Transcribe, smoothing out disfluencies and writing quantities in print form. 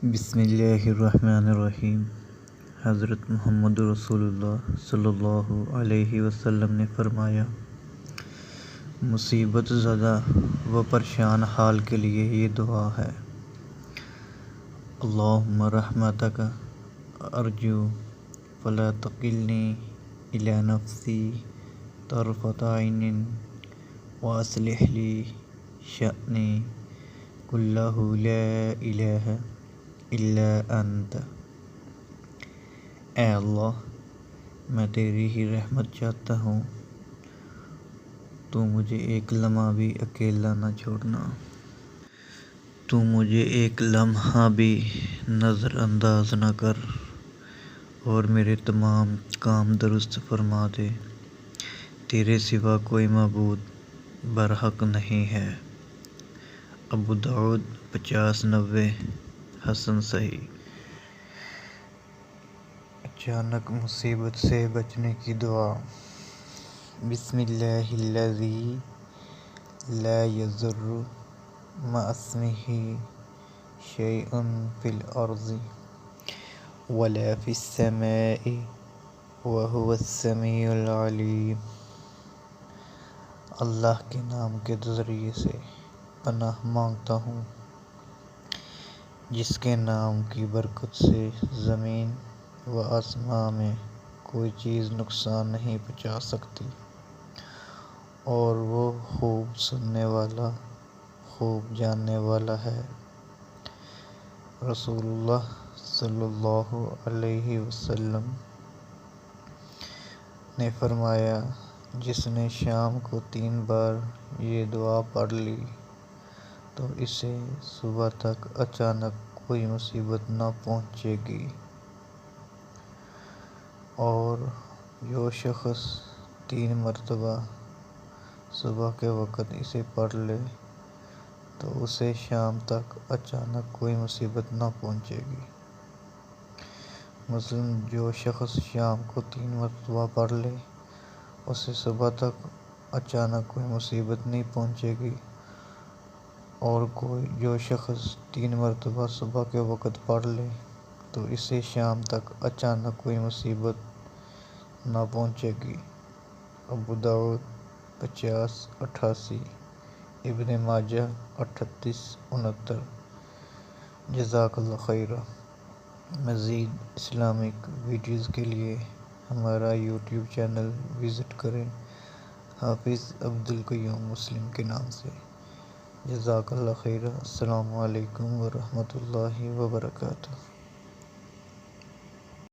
بسم اللہ الرحمن الرحیم۔ حضرت محمد رسول اللہ صلی اللہ علیہ وسلم نے فرمایا، مصیبت زدہ و پریشان حال کے لیے یہ دعا ہے: اللہم رحمتک ارجو فلا تکلنی الی نفسی طرفۃ عین واصلح لی شأنی کلہ لا الہ الا انت۔ اے اللہ، میں تیری ہی رحمت چاہتا ہوں، تو مجھے ایک لمحہ بھی اکیلا نہ چھوڑنا، تو مجھے ایک لمحہ بھی نظر انداز نہ کر، اور میرے تمام کام درست فرما دے۔ تیرے سوا کوئی معبود برحق نہیں ہے۔ ابو داؤد 5090 حسن صحیح۔ اچانک مصیبت سے بچنے کی دعا۔ بسم اللہ الذی لا یضر مع اسمہ شیء فی الارض ولا فی السماء وہو السمیع العلیم۔ اللہ کے نام کے ذریعے سے پناہ مانگتا ہوں، جس کے نام کی برکت سے زمین و آسمان میں کوئی چیز نقصان نہیں پہنچا سکتی، اور وہ خوب سننے والا، خوب جاننے والا ہے۔ رسول اللہ صلی اللہ علیہ وسلم نے فرمایا، جس نے شام کو 3 بار یہ دعا پڑھ لی تو اسے صبح تک اچانک کوئی مصیبت نہ پہنچے گی، اور جو شخص 3 مرتبہ صبح کے وقت اسے پڑھ لے تو اسے شام تک اچانک کوئی مصیبت نہ پہنچے گی۔ مثلاً جو شخص شام کو 3 مرتبہ پڑھ لے، اسے صبح تک اچانک کوئی مصیبت نہیں پہنچے گی، اور جو شخص 3 مرتبہ صبح کے وقت پڑھ لے تو اسے شام تک اچانک کوئی مصیبت نہ پہنچے گی۔ ابو داؤد 5088، ابن ماجہ 3869۔ جزاک اللہ خیر۔ مزید اسلامک ویڈیوز کے لیے ہمارا یوٹیوب چینل وزٹ کریں، حافظ عبدالقیوم مسلم کے نام سے۔ جزاک اللہ خیر۔ السلام علیکم ورحمۃ اللہ وبرکاتہ۔